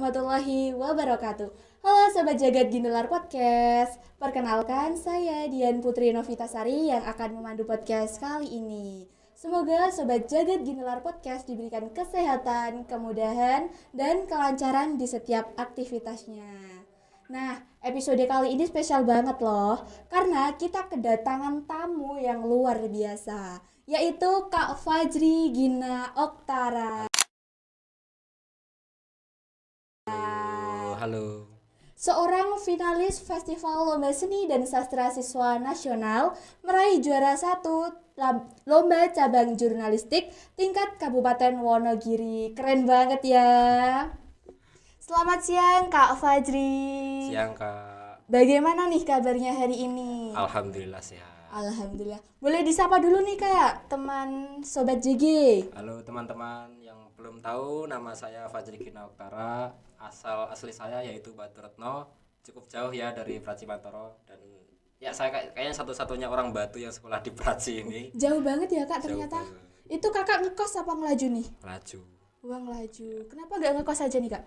warahmatullahi wabarakatuh. Halo Sobat Jagat Gindelar Podcast. Perkenalkan, saya Dian Putri Novitasari yang akan memandu podcast kali ini. Semoga Sobat Jagat Gindelar Podcast diberikan kesehatan, kemudahan, dan kelancaran di setiap aktivitasnya. Nah, episode kali ini spesial banget loh, karena kita kedatangan tamu yang luar biasa, yaitu Kak Fajri Gina Oktara. Halo. Seorang finalis Festival Lomba Seni dan Sastra Siswa Nasional meraih juara 1 Lomba Cabang Jurnalistik tingkat Kabupaten Wonogiri. Keren banget ya. Selamat siang Kak Fajri. Siang Kak. Bagaimana nih kabarnya hari ini? Alhamdulillah sehat. Alhamdulillah. Boleh disapa dulu nih Kak, teman Sobat JG. Halo teman-teman yang belum tahu, nama saya Fajri Gina Oktara. Asli saya yaitu Batu Retno. Cukup jauh ya dari Praci Mantoro, dan ya saya kayaknya satu-satunya orang Batu yang sekolah di Praci ini. Jauh banget ya Kak ternyata. Itu Kakak ngekos apa ngelaju nih? Ngelaju. Wah ngelaju. Kenapa gak ngekos aja nih Kak?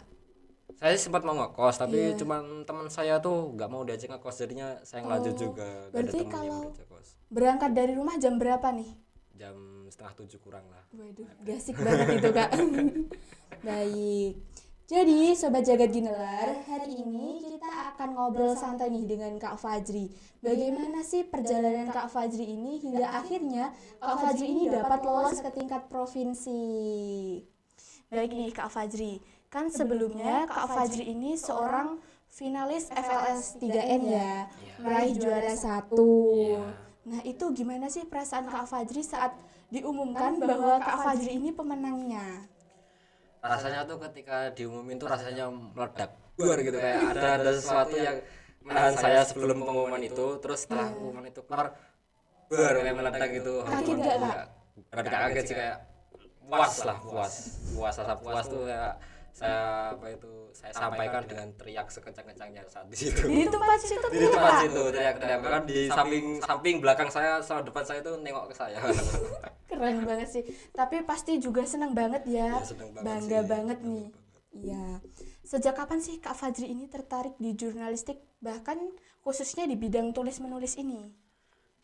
Saya sempat mau ngekos, tapi cuman teman saya tuh nggak mau diajak ngekos, jadinya saya ngelaju juga. Berarti ada temen yang kalau diajak kos. berangkat dari rumah jam berapa nih? Jam 6:30 kurang lah. Waduh, gasik banget itu Kak. Baik. Jadi Sobat Jagat Ginelar, hari ini kita akan ngobrol santai nih dengan Kak Fajri. Bagaimana sih perjalanan Kak Fajri ini hingga akhirnya Kak Fajri ini dapat lolos ke tingkat provinsi. Baik nih Kak Fajri, kan sebelumnya Kak Fajri ini seorang finalis FLS 3N ya, meraih juara 1. Nah itu gimana sih perasaan Kak Fajri saat diumumkan bahwa Kak Fajri ini pemenangnya? Rasanya tuh ketika diumumin tuh rasanya meledak luar gitu, kayak ada sesuatu yang menahan saya sebelum pengumuman itu, terus setelah pengumuman itu keluar baru kayak meledak gitu. Kaget gak Kak? Rada kaget sih, kayak puas rasa puas tuh kayak saya sampaikan dengan teriak sekencang-kencangnya saat di situ. Di tempat situ Di tempat situ teriak-teriak, kan di samping belakang saya sama depan saya tuh nengok ke saya. Keren banget sih. Tapi pasti juga senang banget ya. Seneng banget Bangga sih, banget nih. Iya. Sejak kapan sih Kak Fajri ini tertarik di jurnalistik, bahkan khususnya di bidang tulis menulis ini?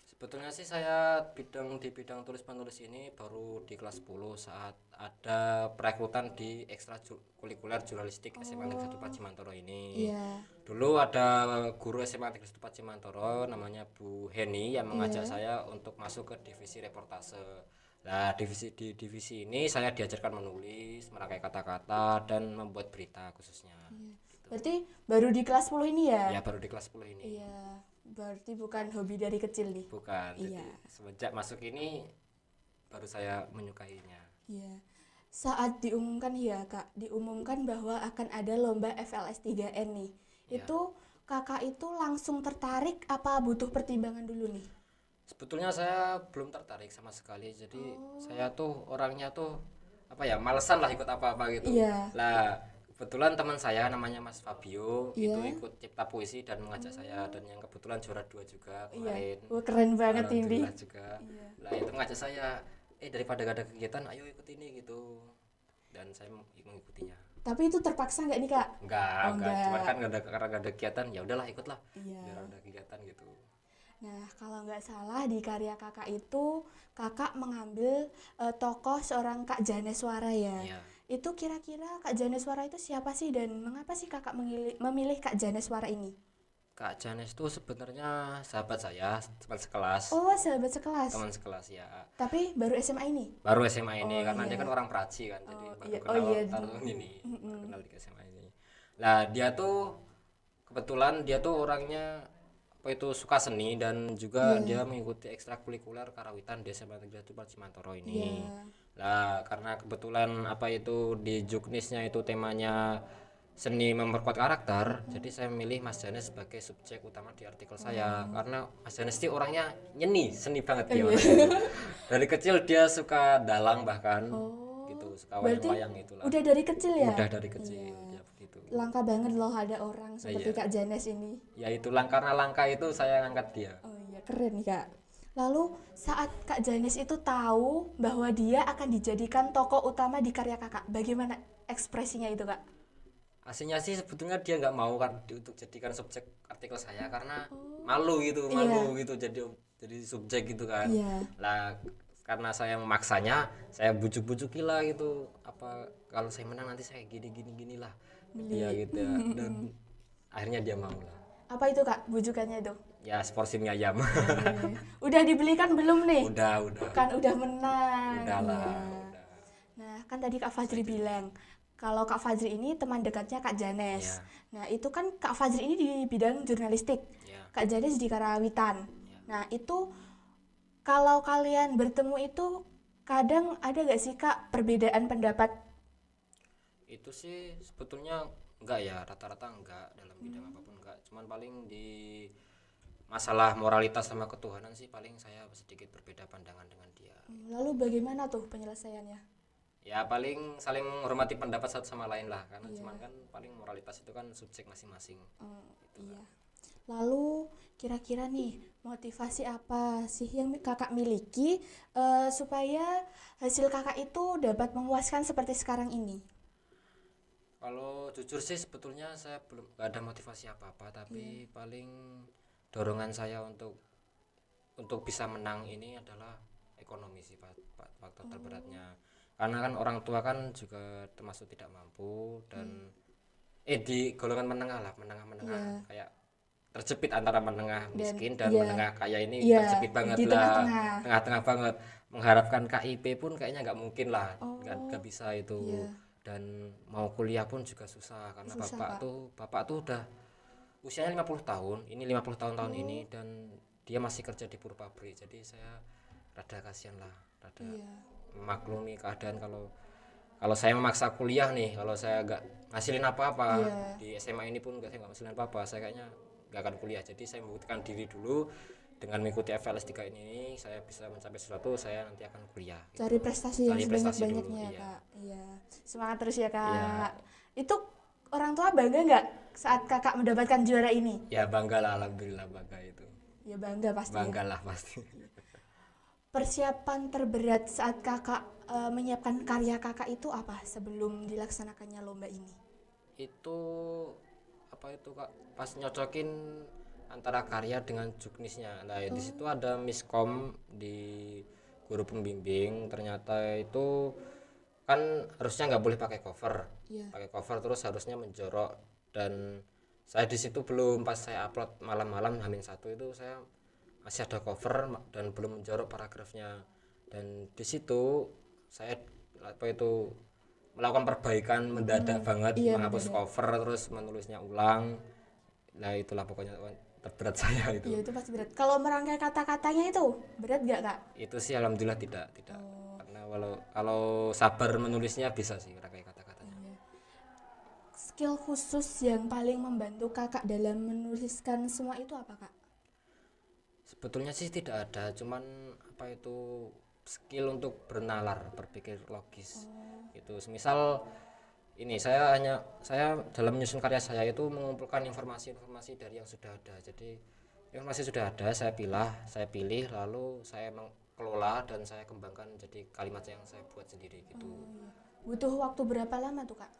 Sebetulnya sih saya di bidang tulis penulis ini baru di kelas 10 saat ada perekrutan di ekstrakurikuler jurnalistik SMA Negeri 1 Pacimantoro ini. Iya. Dulu ada guru SMA Negeri 1 Pacimantoro namanya Bu Heni yang mengajak saya untuk masuk ke divisi reportase. Nah, di divisi ini saya diajarkan menulis, merangkai kata-kata, dan membuat berita khususnya. Berarti baru di kelas 10 ini ya? Ya, baru di kelas 10 ini. Iya. Berarti bukan hobi dari kecil nih. Bukan. Iya. Jadi semenjak masuk ini baru saya menyukainya. Iya. Saat diumumkan ya Kak, diumumkan bahwa akan ada lomba FLS 3N nih. Itu Kakak itu langsung tertarik apa butuh pertimbangan dulu nih? Sebetulnya saya belum tertarik sama sekali. Jadi saya tuh orangnya tuh malesan lah ikut apa-apa gitu. Iya. Lah, kebetulan teman saya namanya Mas Fabio itu ikut cipta puisi dan mengajak saya, dan yang kebetulan juara 2 juga kemarin. Wah, keren banget ini. Alhamdulillah juga. Lah, itu mengajak saya, daripada gak ada kegiatan, ayo ikut ini gitu. Dan saya mengikutinya. Tapi itu terpaksa nggak nih Kak? Enggak. Cuma kan karena gak ada kegiatan, ya udahlah ikutlah. Iya. Biar ada kegiatan gitu. Nah, kalau nggak salah di karya Kakak itu Kakak mengambil tokoh seorang Kak Janeswara ya. Iya. Itu kira-kira Kak Janeswara itu siapa sih dan mengapa sih Kakak memilih Kak Janeswara ini? Kak Janes tuh sebenarnya sahabat saya, teman sekelas. Oh, sahabat sekelas. Teman sekelas ya. Tapi baru SMA ini. Baru SMA ini karena dia kan orang Praci kan, jadi baru kenal tahun ini. Kenal di SMA ini. Lah, dia tuh kebetulan dia tuh orangnya suka seni, dan juga dia mengikuti ekstrakurikuler karawitan di SMA Negeri 1 Pacimantoro ini. Lah, karena kebetulan di Juknisnya itu temanya seni memperkuat karakter, jadi saya memilih Mas Janes sebagai subjek utama di artikel saya, karena Mas Janes itu orangnya seni banget dia. Dari kecil dia suka dalang bahkan gitu, suka wayang-wayang itulah. Udah dari kecil ya? Udah dari kecil dia begitu. Langka banget loh ada orang seperti Kak Janes ini. Ya itulah, karena langka itu saya ngangkat dia. Oh iya, keren nih Kak. Lalu saat Kak Janes itu tahu bahwa dia akan dijadikan tokoh utama di karya Kakak, bagaimana ekspresinya itu Kak? aslinya sih sebetulnya dia nggak mau kan untuk jadikan subjek artikel saya karena malu gitu, malu gitu jadi subjek gitu kan. Lah karena saya memaksanya, saya bujuk-bujuki lah gitu, apa kalau saya menang nanti saya gini lah dia gitu ya. Dan akhirnya dia mau lah. Apa itu Kak bujukannya itu? Ya seporsi mie ayam. Udah dibelikan belum nih? Udah. Kan udah menang. Udah lah. Iya. Udah. Nah, kan tadi Kak Fajri bilang kalau Kak Fajri ini teman dekatnya Kak Janes. Iya. Nah, itu kan Kak Fajri ini di bidang jurnalistik. Iya. Kak Janes di Karawitan. Iya. Nah, itu kalau kalian bertemu itu kadang ada gak sih Kak perbedaan pendapat? Itu sih sebetulnya enggak ya, rata-rata enggak dalam bidang apapun enggak. Cuman paling di masalah moralitas sama ketuhanan sih paling saya sedikit berbeda pandangan dengan dia. Lalu bagaimana tuh penyelesaiannya? Ya paling saling menghormati pendapat satu sama lain lah, karena cuman kan paling moralitas itu kan subjek masing-masing. Iya. Lalu kira-kira nih motivasi apa sih yang kakak miliki supaya hasil kakak itu dapat memuaskan seperti sekarang ini? Kalau jujur sih sebetulnya saya belum gak ada motivasi apa-apa, tapi paling dorongan saya untuk bisa menang ini adalah ekonomi sih faktor terberatnya. Karena kan orang tua kan juga termasuk tidak mampu dan di golongan menengah lah, menengah kayak terjepit antara menengah miskin dan menengah kaya ini terjepit banget di lah, tengah-tengah banget. Mengharapkan KIP pun kayaknya nggak mungkin lah, nggak bisa itu. Dan mau kuliah pun juga susah karena bapak tuh udah usianya 50 tahun, ini 50 tahun ini, dan dia masih kerja di buruh pabrik. Jadi saya rada kasihan lah, rada memaklumi keadaan kalau saya memaksa kuliah nih, kalau saya nggak ngasilin apa-apa di SMA ini pun saya nggak ngasilin apa-apa, saya kayaknya nggak akan kuliah. Jadi saya membuktikan diri dulu dengan mengikuti FLS 3 ini, saya bisa mencapai sesuatu, saya nanti akan kuliah gitu. Cari prestasi yang sebanyak-banyaknya ya Kak. Iya. Semangat terus ya Kak. Itu orang tua bangga nggak saat kakak mendapatkan juara ini? Ya bangga lah, alhamdulillah bangga itu. Ya bangga pasti. Bangga lah pasti. Persiapan terberat saat kakak menyiapkan karya kakak itu apa sebelum dilaksanakannya lomba ini? Itu apa itu Kak? Pas nyocokin antara karya dengan juknisnya. Nah, di situ ada miskom di guru pembimbing. Ternyata itu kan harusnya nggak boleh pakai cover. Pakai cover terus harusnya menjorok, dan saya di situ belum, pas saya upload malam-malam H-1 itu saya masih ada cover dan belum menjorok paragrafnya, dan di situ saya melakukan perbaikan mendadak banget, menghapus cover terus menulisnya ulang. Nah itulah pokoknya terberat saya itu. Iya itu pasti berat. Kalau merangkai kata-katanya itu berat gak Kak? Itu sih alhamdulillah tidak karena kalau sabar menulisnya bisa sih merangkai kata-katanya. Skill khusus yang paling membantu kakak dalam menuliskan semua itu apa Kak? Sebetulnya sih tidak ada, cuman apa itu skill untuk bernalar, berpikir logis. Itu semisal ini saya dalam menyusun karya saya itu mengumpulkan informasi-informasi dari yang sudah ada. Jadi informasi sudah ada, saya pilih lalu saya mengelola dan saya kembangkan jadi kalimat yang saya buat sendiri gitu. Butuh waktu berapa lama tuh Kak?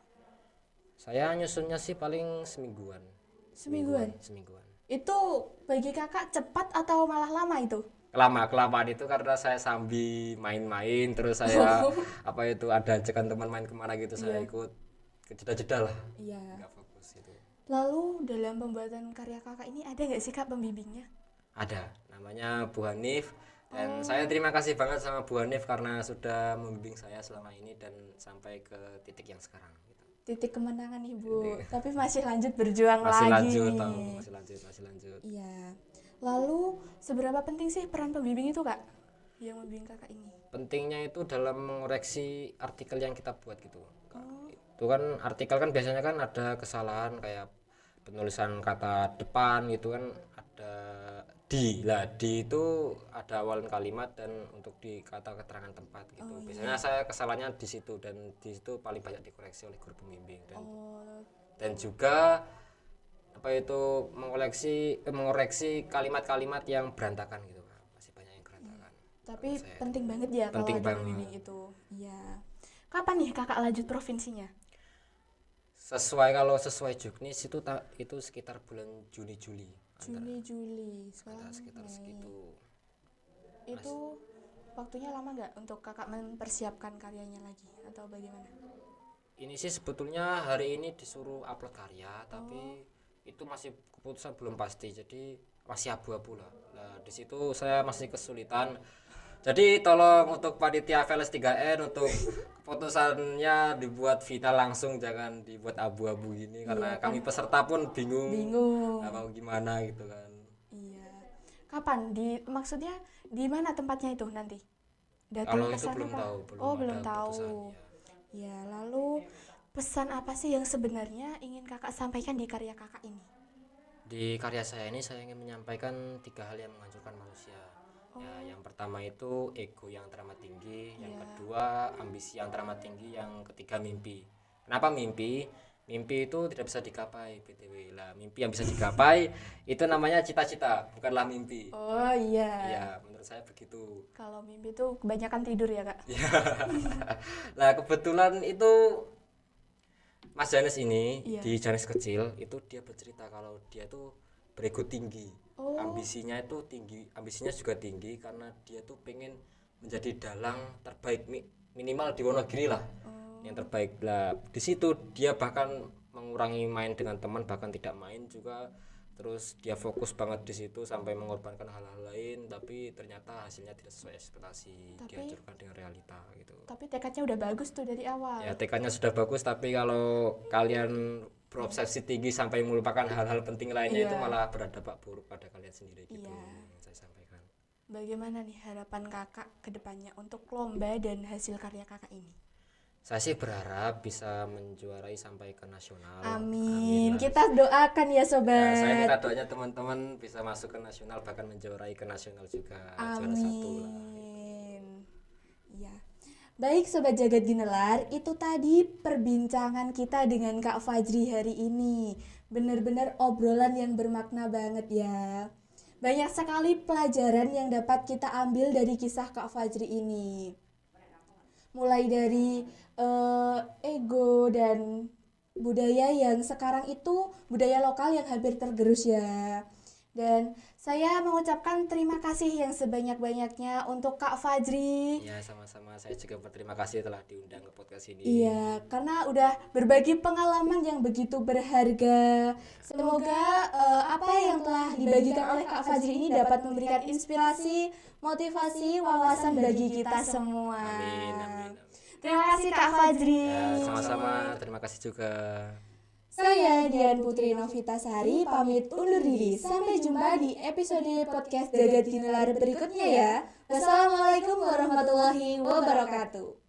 Saya nyusunnya sih paling semingguan. Itu bagi kakak cepat atau malah lama itu? Kelamaan itu karena saya sambil main-main, terus saya apa itu ada ajakan teman main kemana gitu, saya ikut jeda-jeda lah. Nggak fokus itu. Lalu dalam pembuatan karya kakak ini ada nggak sih Kak pembimbingnya? Ada, namanya Bu Hanif, dan saya terima kasih banget sama Bu Hanif karena sudah membimbing saya selama ini dan sampai ke titik yang sekarang gitu. Titik kemenangan Ibu, tapi masih lanjut berjuang masih lagi. Masih lanjut. Iya. Lalu seberapa penting sih peran pembimbing itu Kak? Yang membimbing kakak ini? Pentingnya itu dalam mengoreksi artikel yang kita buat gitu. Itu kan artikel kan biasanya kan ada kesalahan kayak penulisan kata depan gitu kan, ada di itu ada awalan kalimat dan untuk di kata keterangan tempat gitu. Biasanya saya kesalahannya di situ, dan di situ paling banyak dikoreksi oleh guru pembimbing, dan juga apa itu mengoreksi kalimat-kalimat yang berantakan gitu Kak. Masih banyak yang berantakan. Tapi penting banget ya kalau ada pembimbing itu. Iya. Kapan nih kakak lanjut provinsinya? Kalau sesuai juknis itu sekitar bulan Juni Juli sekarang sekitar Mei. segitu. Itu waktunya lama nggak untuk kakak mempersiapkan karyanya lagi atau bagaimana? Ini sih sebetulnya hari ini disuruh upload karya, tapi itu masih keputusan belum pasti, jadi masih abu-abu lah. Nah di situ saya masih kesulitan. Jadi tolong untuk panitia VLS 3N untuk keputusannya dibuat final langsung, jangan dibuat abu-abu gini karena kami peserta pun bingung. Mau gimana gitu kan. Iya. Kapan? Maksudnya di mana tempatnya itu nanti? Kalau itu belum tahu, belum tahu. Ya, lalu pesan apa sih yang sebenarnya ingin kakak sampaikan di karya kakak ini? Di karya saya ini saya ingin menyampaikan 3 hal yang menghancurkan manusia. Ya, yang pertama itu ego yang teramat tinggi, yang kedua ambisi yang teramat tinggi, yang ketiga mimpi. Kenapa mimpi? Mimpi itu tidak bisa digapai, BTW. Lah, mimpi yang bisa digapai itu namanya cita-cita, bukanlah mimpi. Oh iya. Iya, menurut saya begitu. Kalau mimpi itu kebanyakan tidur ya, Kak? Iya. Nah, kebetulan itu Mas Janes ini di Janes kecil itu dia bercerita kalau dia tuh berego tinggi. Ambisinya itu tinggi, ambisinya juga tinggi karena dia tuh pengen menjadi dalang terbaik minimal di Wonogiri lah. Yang terbaik lah. Di situ dia bahkan mengurangi main dengan teman, bahkan tidak main juga. Terus dia fokus banget di situ sampai mengorbankan hal-hal lain, tapi ternyata hasilnya tidak sesuai ekspektasi, dihancurkan dengan realita gitu. Tapi tekadnya udah bagus tuh dari awal. Ya tekadnya sudah bagus, tapi kalau kalian berobsesi tinggi sampai melupakan hal-hal penting lainnya itu malah berdampak buruk pada kalian sendiri gitu. Yang saya sampaikan. Bagaimana nih harapan kakak ke depannya untuk lomba dan hasil karya kakak ini? Saya sih berharap bisa menjuarai sampai ke nasional. Amin. Kita doakan ya sobat. Ya, saya minta doanya teman-teman bisa masuk ke nasional, bahkan menjuarai ke nasional juga. Amin. Juara 1 lah. Ya. Baik sobat Jagat Ginelar, itu tadi perbincangan kita dengan Kak Fajri hari ini. Benar-benar obrolan yang bermakna banget ya. Banyak sekali pelajaran yang dapat kita ambil dari kisah Kak Fajri ini. Mulai dari ego dan budaya yang sekarang itu budaya lokal yang hampir tergerus ya. Dan saya mengucapkan terima kasih yang sebanyak-banyaknya untuk Kak Fajri. Ya, sama-sama. Saya juga berterima kasih telah diundang ke podcast ini. Iya, karena udah berbagi pengalaman yang begitu berharga. Semoga apa yang telah dibagikan oleh Kak Fajri ini dapat memberikan inspirasi, motivasi, wawasan bagi kita semua. Amin. Terima kasih Kak Fajri. Ya, sama-sama. Terima kasih juga. Saya Dian Putri Novitasari pamit undur diri. Sampai jumpa di episode podcast Jagat Ginelar berikutnya ya. Wassalamualaikum warahmatullahi wabarakatuh.